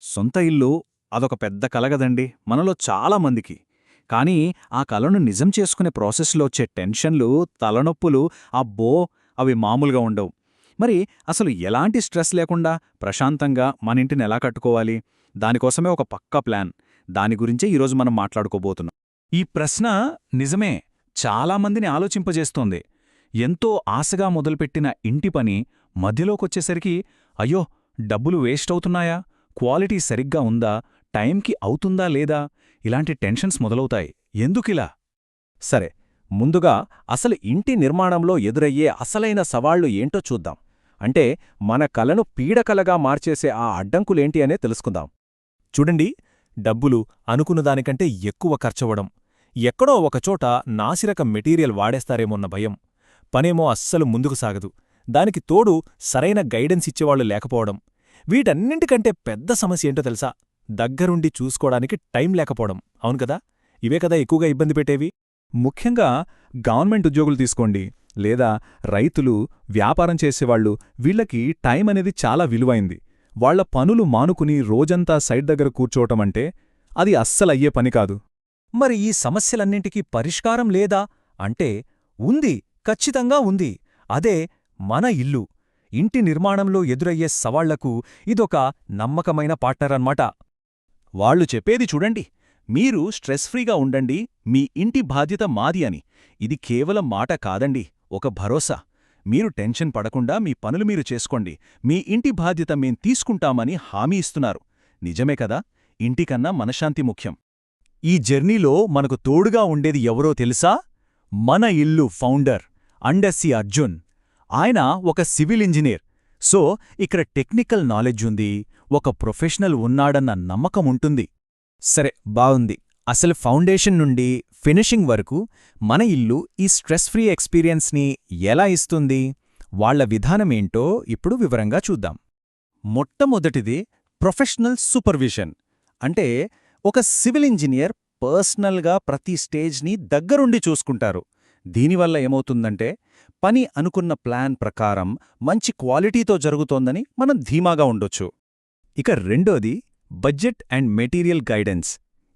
సొంత ఇల్లు అదొక పెద్ద కల గదండి మనలో చాలా మందికి. కానీ ఆ కలను నిజం చేసుకునే ప్రాసెస్‌లో వచ్చే టెన్షన్లు, తలనొప్పులు అబ్బో! అవి మామూలుగా ఉండవు. మరి అసలు ఎలాంటి స్ట్రెస్ లేకుండా ప్రశాంతంగా మనింటిని ఎలా కట్టుకోవాలి? దానికోసమే ఒక పక్కా ప్లాన్. దాని గురించే ఈరోజు మనం మాట్లాడుకోబోతున్నాం. ఈ ప్రశ్న నిజమే చాలామందిని ఆలోచింపజేస్తోంది. ఎంతో ఆశగా మొదలుపెట్టిన ఇంటి పని మధ్యలోకొచ్చేసరికి అయ్యో! డబ్బులు వేస్ట్ అవుతున్నాయా? క్వాలిటీ సరిగ్గా ఉందా? టైంకి అవుతుందా లేదా? ఇలాంటి టెన్షన్స్ మొదలవుతాయి. ఎందుకిలా? సరే, ముందుగా అసలు ఇంటి నిర్మాణంలో ఎదురయ్యే అసలైన సవాళ్లు ఏంటో చూద్దాం. అంటే మన కలను పీడకలగా మార్చేసే ఆ అడ్డంకులేంటి అనే తెలుసుకుందాం. చూడండి, డబ్బులు అనుకున్నదానికంటే ఎక్కువ ఖర్చవడం, ఎక్కడో ఒకచోట నాసిరకం మెటీరియల్ వాడేస్తారేమోన్న భయం, పనేమో అస్సలు ముందుకు సాగదు, దానికి తోడు సరైన గైడెన్స్ ఇచ్చేవాళ్లు లేకపోవడం. వీటన్నింటికంటే పెద్ద సమస్య ఏంటో తెలుసా? దగ్గరుండి చూసుకోవడానికి టైం లేకపోవడం. అవును కదా? ఇవే కదా ఎక్కువగా ఇబ్బంది పెట్టేవి. ముఖ్యంగా గవర్నమెంట్ ఉద్యోగులు తీసుకోండి, లేదా రైతులు, వ్యాపారం చేసేవాళ్లు, వీళ్లకి టైం అనేది చాలా విలువైంది. వాళ్ల పనులు మానుకుని రోజంతా సైట్ దగ్గర కూర్చోవటమంటే అది అస్సలయ్యే పని కాదు. మరి ఈ సమస్యలన్నింటికీ పరిష్కారం లేదా అంటే ఉంది, ఖచ్చితంగా ఉంది. అదే మన ఇల్లు. ఇంటి నిర్మాణంలో ఎదురయ్యే సవాళ్లకు ఇదొక నమ్మకమైన పార్ట్నర్ అన్నమాట. వాళ్ళు చెప్పేది చూడండి, మీరు స్ట్రెస్ ఫ్రీగా ఉండండి, మీ ఇంటి బాధ్యత మాది అని. ఇది కేవలం మాట కాదండి, ఒక భరోసా. మీరు టెన్షన్ పడకుండా మీ పనులు మీరు చేసుకోండి, మీ ఇంటి బాధ్యత మేం తీసుకుంటామని హామీ ఇస్తున్నారు. నిజమే కదా? ఇంటికన్నా మనశ్శాంతి ముఖ్యం. ఈ జర్నీలో మనకు తోడుగా ఉండేది ఎవరో తెలుసా? మన ఇల్లు ఫౌండర్ అండస్సి అర్జున్. ఆయన ఒక సివిల్ ఇంజనీర్. సో ఇక్కడ టెక్నికల్ నాలెడ్జ్ ఉంది, ఒక ప్రొఫెషనల్ ఉన్నాడన్న నమ్మకముంటుంది. సరే, బావుంది. అసలు ఫౌండేషన్ నుండి ఫినిషింగ్ వరకు మన ఇల్లు ఈ స్ట్రెస్ ఫ్రీ ఎక్స్పీరియన్స్ని ఎలా ఇస్తుంది? వాళ్ల విధానమేంటో ఇప్పుడు వివరంగా చూద్దాం. మొట్టమొదటిది ప్రొఫెషనల్ సూపర్విజన్. అంటే ఒక సివిల్ ఇంజనీర్ పర్సనల్గా ప్రతి స్టేజ్ని దగ్గరుండి చూసుకుంటారు. దీనివల్ల ఏమవుతుందంటే పని అనుకున్న ప్లాన్ ప్రకారం మంచి క్వాలిటీతో జరుగుతోందని మనం ధీమాగా ఉండొచ్చు. ఇక రెండోది budget and material guidance.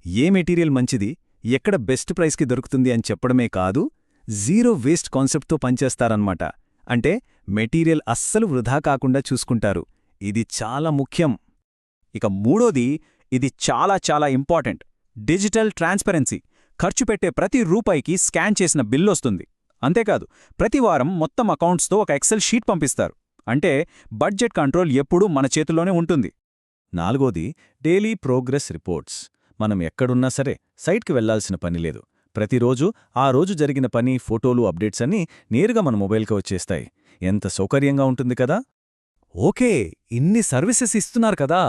A material మంచిది, ఎక్కడ బెస్ట్ ప్రైస్కి దొరుకుతుంది అని చెప్పడమే కాదు, జీరో వేస్ట్ కాన్సెప్ట్తో పనిచేస్తారన్నమాట. అంటే మెటీరియల్ అస్సలు వృధా కాకుండా చూసుకుంటారు. ఇది చాలా ముఖ్యం. ఇక మూడోది, ఇది చాలా చాలా ఇంపార్టెంట్, డిజిటల్ ట్రాన్స్పరెన్సీ. ఖర్చు పెట్టే ప్రతి రూపాయికి స్కాన్ చేసిన బిల్లొస్తుంది. అంతేకాదు, ప్రతివారం మొత్తం అకౌంట్స్తో ఒక ఎక్సెల్ షీట్ పంపిస్తారు. అంటే బడ్జెట్ కంట్రోల్ ఎప్పుడూ మన చేతుల్లోనే ఉంటుంది. నాలుగోది డైలీ ప్రోగ్రెస్ రిపోర్ట్స్. మనం ఎక్కడున్నా సరే సైట్కి వెళ్లాల్సిన పనిలేదు. ప్రతిరోజు ఆ రోజు జరిగిన పని, ఫోటోలు, అప్డేట్స్ అన్నీ నేరుగా మన మొబైల్కి వచ్చేస్తాయి. ఎంత సౌకర్యంగా ఉంటుంది కదా? ఓకే, ఇన్ని సర్వీసెస్ ఇస్తున్నారు కదా,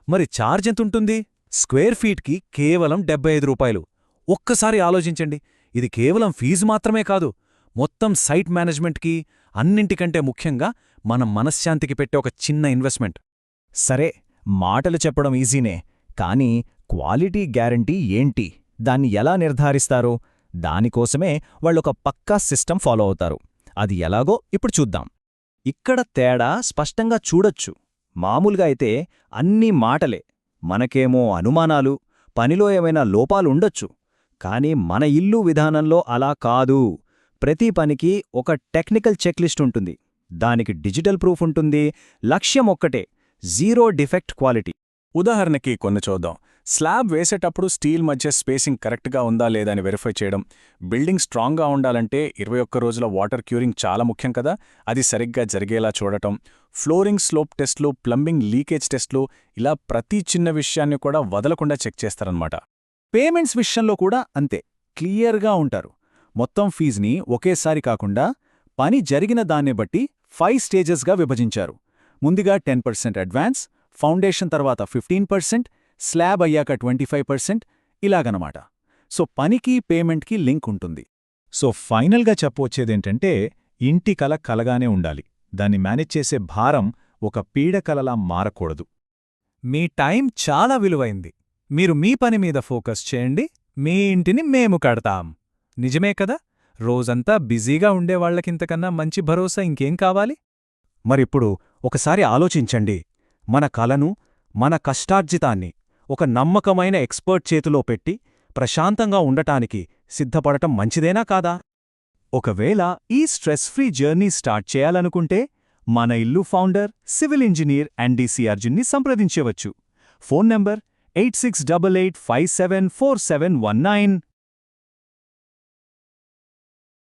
మరి ఛార్జ్ ఎంతుంటుంది? స్క్వేర్ ఫీట్కి కేవలం 75 రూపాయలు. ఒక్కసారి ఆలోచించండి. ఇది కేవలం ఫీజు మాత్రమే కాదు, మొత్తం సైట్ మేనేజ్మెంట్కి, అన్నింటికంటే ముఖ్యంగా మన మనశ్శాంతికి పెట్టే ఒక చిన్న ఇన్వెస్ట్మెంట్. సరే, మాటలు చెప్పడం ఈజీనే, కానీ క్వాలిటీ గ్యారంటీ ఏంటి? దాన్ని ఎలా నిర్ధారిస్తారు? దానికోసమే వాళ్ళొక పక్కా సిస్టమ్ ఫాలో అవుతారు. అది ఎలాగో ఇప్పుడు చూద్దాం. ఇక్కడ తేడా స్పష్టంగా చూడొచ్చు. మామూలుగా అయితే అన్నీ మాటలే, మనకేమో అనుమానాలు, పనిలో ఏమైనా లోపాలుండొచ్చు. కానీ మన ఇల్లు విధానంలో అలా కాదు. ప్రతి పనికి ఒక టెక్నికల్ చెక్లిస్ట్ ఉంటుంది, దానికి డిజిటల్ ప్రూఫ్ ఉంటుంది. లక్ష్యం ఒక్కటే, జీరో డిఫెక్ట్ క్వాలిటీ. ఉదాహరణకి కొన్ని చూద్దాం. స్లాబ్ వేసేటప్పుడు స్టీల్ మధ్య స్పేసింగ్ కరెక్ట్గా ఉందా లేదా అని వెరిఫై చేయడం. బిల్డింగ్ స్ట్రాంగ్గా ఉండాలంటే 21 రోజుల వాటర్ క్యూరింగ్ చాలా ముఖ్యం కదా, అది సరిగ్గా జరిగేలా చూడటం. ఫ్లోరింగ్ స్లోప్ టెస్ట్లు, ప్లంబింగ్ లీకేజ్ టెస్ట్లు, ఇలా ప్రతి చిన్న విషయాన్ని కూడా వదలకుండా చెక్ చేస్తారన్నమాట. పేమెంట్స్ విషయంలో కూడా అంతే, క్లియర్గా ఉంటారు. మొత్తం ఫీజుని ఒకేసారి కాకుండా పని జరిగిన దాన్ని బట్టి 5 స్టేజెస్గా విభజించారు. ముందుగా 10% అడ్వాన్స్, ఫౌండేషన్ తర్వాత 15%, స్లాబ్ అయ్యాక 25%, ఇలాగనమాట. సో పనికి పేమెంట్కి లింక్ ఉంటుంది. సో ఫైనల్గా చెప్పొచ్చేదేంటంటే, ఇంటి కల కలగానే ఉండాలి, దాన్ని మేనేజ్ చేసే భారం ఒక పీడకలలా మారకూడదు. మీ టైం చాలా విలువైంది. మీరు మీ పని మీద ఫోకస్ చేయండి, మీ ఇంటిని మేము కడతాం. నిజమే కదా? రోజంతా బిజీగా ఉండేవాళ్లకింతకన్నా మంచి భరోసా ఇంకేం కావాలి? మరిప్పుడు ఒకసారి ఆలోచించండి. మన కలను, మన కష్టార్జితాన్ని ఒక నమ్మకమైన ఎక్స్పర్ట్ చేతిలో పెట్టి ప్రశాంతంగా ఉండటానికి సిద్ధపడటం మంచిదేనా కాదా? ఒకవేళ ఈ స్ట్రెస్ ఫ్రీ జర్నీ స్టార్ట్ చేయాలనుకుంటే మన ఇల్లు ఫౌండర్ సివిల్ ఇంజనీర్ ఎన్డీసీ అర్జున్ని సంప్రదించవచ్చు. Phone number 8688574719.